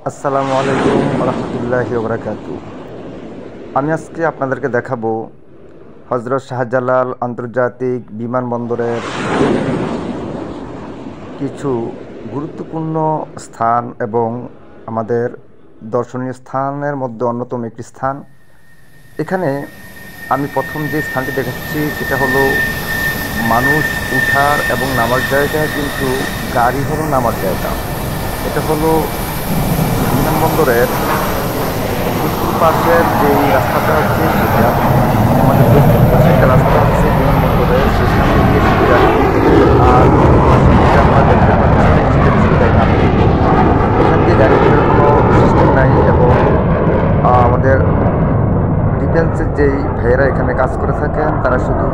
আসসালামু আলাইকুম রহমতুল্লাহি ওবরাকাতু। আমি আজকে আপনাদেরকে দেখাবো হজরত শাহজালাল আন্তর্জাতিক বিমানবন্দরের কিছু গুরুত্বপূর্ণ স্থান এবং আমাদের দর্শনীয় স্থানের মধ্যে অন্যতম একটি স্থান। এখানে আমি প্রথম যে স্থানটি দেখাচ্ছি সেটা হলো মানুষ উঠার এবং নামার জায়গা, কিন্তু গাড়ি হলো নামার জায়গা। এটা হলো বিমানবন্দরের উত্তর পাশের যে রাস্তাটা আছে সেটা, আমাদের দক্ষিণ পাশে একটা রাস্তা আছে বিমানবন্দরের, সেখানে গিয়ে শুধু গাড়ি। আর পাশে যেটা আমরা দেখতে পাচ্ছি সেটা শুধু গাড়ি নামে। এখান দিয়ে গাড়ি বেরোর কোনো সিস্টেম নাই। এবং আমাদের ডিফেন্সের যেই ভাইয়েরা এখানে কাজ করে থাকেন, তারা শুধু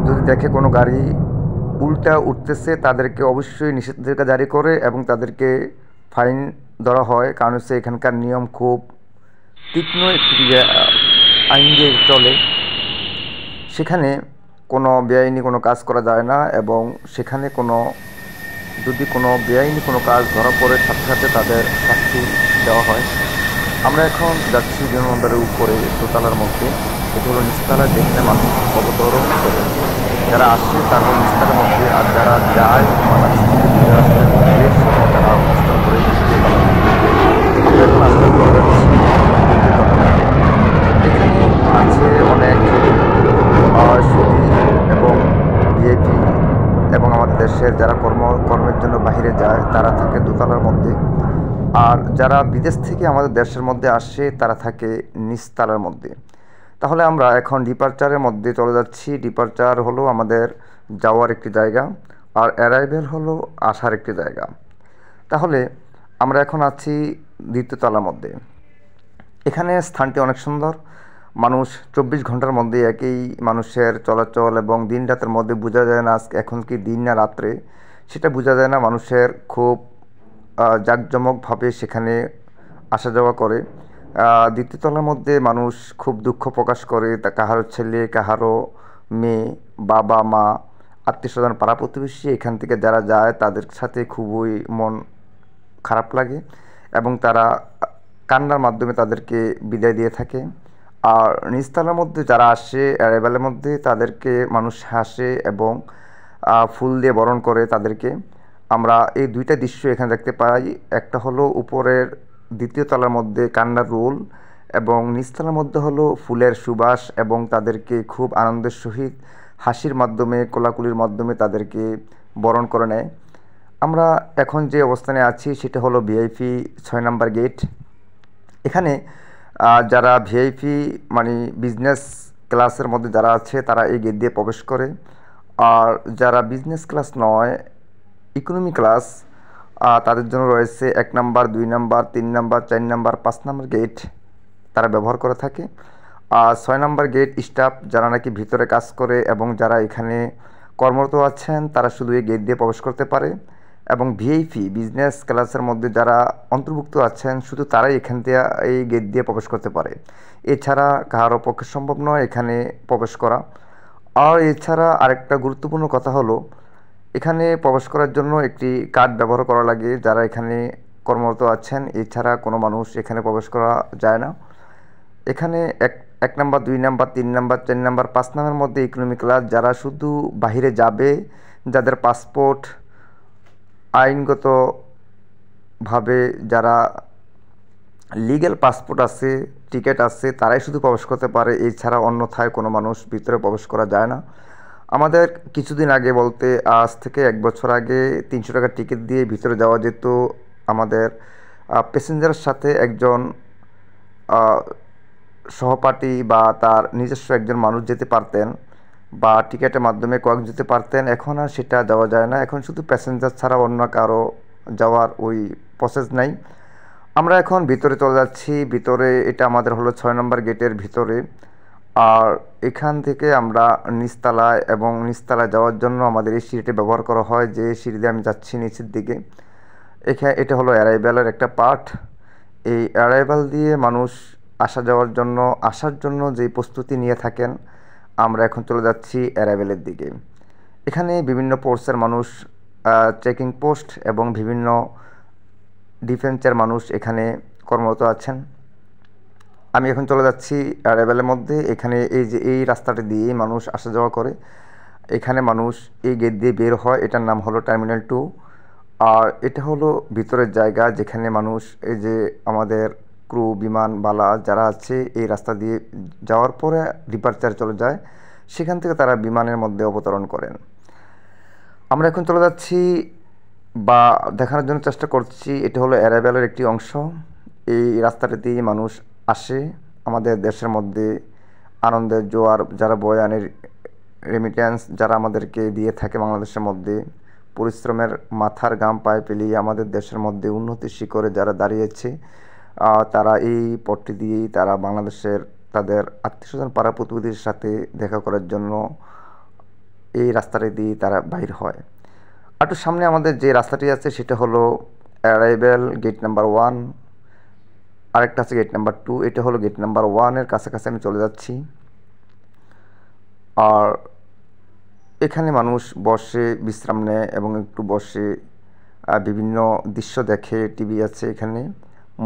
যদি দেখে কোনো গাড়ি উল্টা উঠতেছে তাদেরকে অবশ্যই নিষেধাজ্ঞা জারি করে এবং তাদেরকে ফাইন ধরা হয়। কারণ হচ্ছে এখানকার নিয়ম খুব তীক্ষ্ণ একটি আইন দিয়ে চলে। সেখানে কোনো বেআইনি কোনো কাজ করা যায় না, এবং সেখানে যদি কোনো বেআইনি কোনো কাজ ধরা পড়ে সাথে সাথে তাদের শাস্তি দেওয়া হয়। আমরা এখন যাচ্ছি বিমানবন্দরের উপরে দোতলার মধ্যে। এটি হলো নিচতলা, যেখানে মানুষ অবতরণ করে। যারা আসে তারা হলো নিচতলার মধ্যে, আর যারা যায় বাংলাদেশ থেকে দূরে আসতে তারা অবস্থান করে দোতলার মধ্যে। আমরা এখন আস্তে আস্তে চলে যাচ্ছি দোতলায়। এখানে আছে অনেক সুদী এবং ভিআইপি এবং আমাদের দেশের যারা কর্মের জন্য বাইরে যায় তারা থাকে দোতলার মধ্যে। আর যারা বিদেশ থেকে আমাদের দেশের মধ্যে আসে তারা থাকে নিচতলার মধ্যে। তাহলে আমরা এখন ডিপারচারের মধ্যে চলে যাচ্ছি। ডিপারচার হলো আমাদের যাওয়ার একটি জায়গা, আর অ্যারাইভেল হলো আসার একটি জায়গা। তাহলে আমরা এখন আছি দ্বিতীয় তলার মধ্যে। এখানে স্থানটি অনেক সুন্দর। মানুষ 24 ঘন্টার মধ্যে একই মানুষের চলাচল, এবং দিন রাতের মধ্যে বোঝা যায় না এখন কি দিন না রাত্রে, সেটা বোঝা যায় না। মানুষের খুব জাঁকজমকভাবে সেখানে আসা যাওয়া করে। দ্বিতীয় তলার মধ্যে মানুষ খুব দুঃখ প্রকাশ করে, তা কাহারো ছেলে, কাহারো মেয়ে, বাবা মা, আত্মীয় স্বজন, পাড়া প্রতিবেশী এখান থেকে যারা যায় তাদের সাথে খুবই মন খারাপ লাগে, এবং তারা কান্নার মাধ্যমে তাদেরকে বিদায় দিয়ে থাকে। আর নিচতলার মধ্যে যারা আসে অ্যারাইভালের মধ্যে, তাদেরকে মানুষ হাসে এবং ফুল দিয়ে বরণ করে তাদেরকে। আমরা এই দুইটা দৃশ্য এখানে দেখতে পাই। একটা হলো উপরের দ্বিতীয় তলার মধ্যে কান্নার রোল, এবং নিচতলার মধ্যে হলো ফুলের সুবাস, এবং তাদেরকে খুব আনন্দের সহিত হাসির মাধ্যমে, কোলাকুলির মাধ্যমে তাদেরকে বরণ করে নেয়। আমরা এখন যে অবস্থানে আছি সেটা হলো ভিআইপি 6 নম্বর গেট। এখানে যারা ভিআইপি মানে বিজনেস ক্লাসের মধ্যে যারা আছে তারা এই গেট দিয়ে প্রবেশ করে। আর যারা বিজনেস ক্লাস নয়, ইকোনমি ক্লাস, তাদের জন্য রয়েছে 1 number, 2 number, 3 number, 4 number, 5 number gate তারা ব্যবহার করে থাকে। আর 6 নাম্বার গেট স্টাফ যারা নাকি ভিতরে কাজ করে এবং যারা এখানে কর্মরত আছেন তারা শুধু এই গেট দিয়ে প্রবেশ করতে পারে। এবং ভিআইপি বিজনেস ক্লাসের মধ্যে যারা অন্তর্ভুক্ত আছেন শুধু তারাই এখান থেকে এই গেট দিয়ে প্রবেশ করতে পারে। এছাড়া কারো পক্ষে সম্ভব নয় এখানে প্রবেশ করা। আর এছাড়া আরেকটা গুরুত্বপূর্ণ কথা হলো, এখানে প্রবেশ করার জন্য একটি কার্ড ব্যবহার করা লাগে যারা এখানে কর্মরত আছেন। এছাড়া কোনো মানুষ এখানে প্রবেশ করা যায় না। এখানে এক নাম্বার, 2 নাম্বার, 3 নাম্বার, 4 নাম্বার, 5 নাম্বারের মধ্যে ইকোনমি ক্লাস যারা শুধু বাহিরে যাবে, যাদের পাসপোর্ট আইনগতভাবে যারা লিগ্যাল পাসপোর্ট আছে, টিকিট আছে, তারাই শুধু প্রবেশ করতে পারে। এছাড়া অন্যথায় কোনো মানুষ ভিতরে প্রবেশ করা যায় না। আমাদের কিছুদিন আগে, বলতে আজ থেকে 1 বছর আগে, 300 টাকার টিকিট দিয়ে ভিতরে যাওয়া যেত। আমাদের প্যাসেঞ্জারের সাথে একজন সহপাঠী বা তার নিজস্ব একজন মানুষ যেতে পারতেন, বা টিকিটের মাধ্যমে কয়েকজন যেতে পারতেন। এখন আর সেটা যাওয়া যায় না। এখন শুধু প্যাসেঞ্জার ছাড়া অন্য কারো যাওয়ার ওই প্রসেস নাই। আমরা এখন ভিতরে চলে যাচ্ছি। ভিতরে এটা আমাদের হলো 6 নম্বর গেটের ভিতরে। আর এখান থেকে আমরা নিচতলায়, এবং নিচতলায় যাওয়ার জন্য আমাদের এই সিঁড়িটি ব্যবহার করা হয়, যে সিঁড়ি দিয়ে আমি যাচ্ছি নিচের দিকে। এটা হলো অ্যারাইভেলের একটা পার্ট। এই অ্যারাইভেল দিয়ে মানুষ আসার জন্য যে প্রস্তুতি নিয়ে থাকেন। আমরা এখন চলে যাচ্ছি অ্যারাইভেলের দিকে। এখানে বিভিন্ন পোস্টের মানুষ, চেকিং পোস্ট এবং বিভিন্ন ডিফেন্সের মানুষ এখানে কর্মরত আছেন। আমি এখন চলে যাচ্ছি অ্যারাইভেলের মধ্যে। এখানে এই যে এই রাস্তাটা দিয়ে মানুষ আসা যাওয়া করে, এখানে মানুষ এই গেট দিয়ে বের হয়। এটার নাম হলো টার্মিনাল 2। আর এটা হলো ভিতরের জায়গা যেখানে মানুষ এই যে আমাদের ক্রু বিমানবালা যারা আছে এই রাস্তা দিয়ে যাওয়ার পরে ডিপারচার চলে যায়, সেখান থেকে তারা বিমানের মধ্যে অবতরণ করেন। আমরা এখন চলে যাচ্ছি বা দেখানোর জন্য চেষ্টা করছি, এটা হলো অ্যারাইভেলের একটি অংশ। এই রাস্তাটা দিয়ে মানুষ আসে আমাদের দেশের মধ্যে আনন্দের জোয়ার যারা বয়ে আনে, রেমিট্যান্স যারা আমাদেরকে দিয়ে থাকে বাংলাদেশের মধ্যে, পরিশ্রমের মাথার ঘাম পায়ে পেলিয়ে আমাদের দেশের মধ্যে উন্নতির শিখরে যারা দাঁড়িয়েছে, তারা এই পথটি দিয়েই তারা বাংলাদেশের তাদের আত্মীয়স্বজন পাড়া প্রতিবেশীর সাথে দেখা করার জন্য এই রাস্তাটি দিয়ে তারা বাইর হয়। একটু সামনে আমাদের যে রাস্তাটি আছে সেটা হলো অ্যারাইভেল গেট নাম্বার 1, আরেকটা আছে গেট নাম্বার 2। এটা হলো গেট নাম্বার 1-এর কাছাকাছি আমি চলে যাচ্ছি। আর এখানে মানুষ বসে বিশ্রাম নেয় এবং একটু বসে বিভিন্ন দৃশ্য দেখে। টিভি আছে এখানে,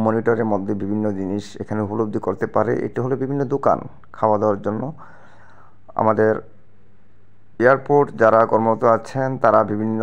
মনিটরের মধ্যে বিভিন্ন জিনিস এখানে উপলব্ধি করতে পারে। এটা হলো বিভিন্ন দোকান খাওয়া দাওয়ার জন্য। আমাদের এয়ারপোর্ট যারা কর্মরত আছেন তারা বিভিন্ন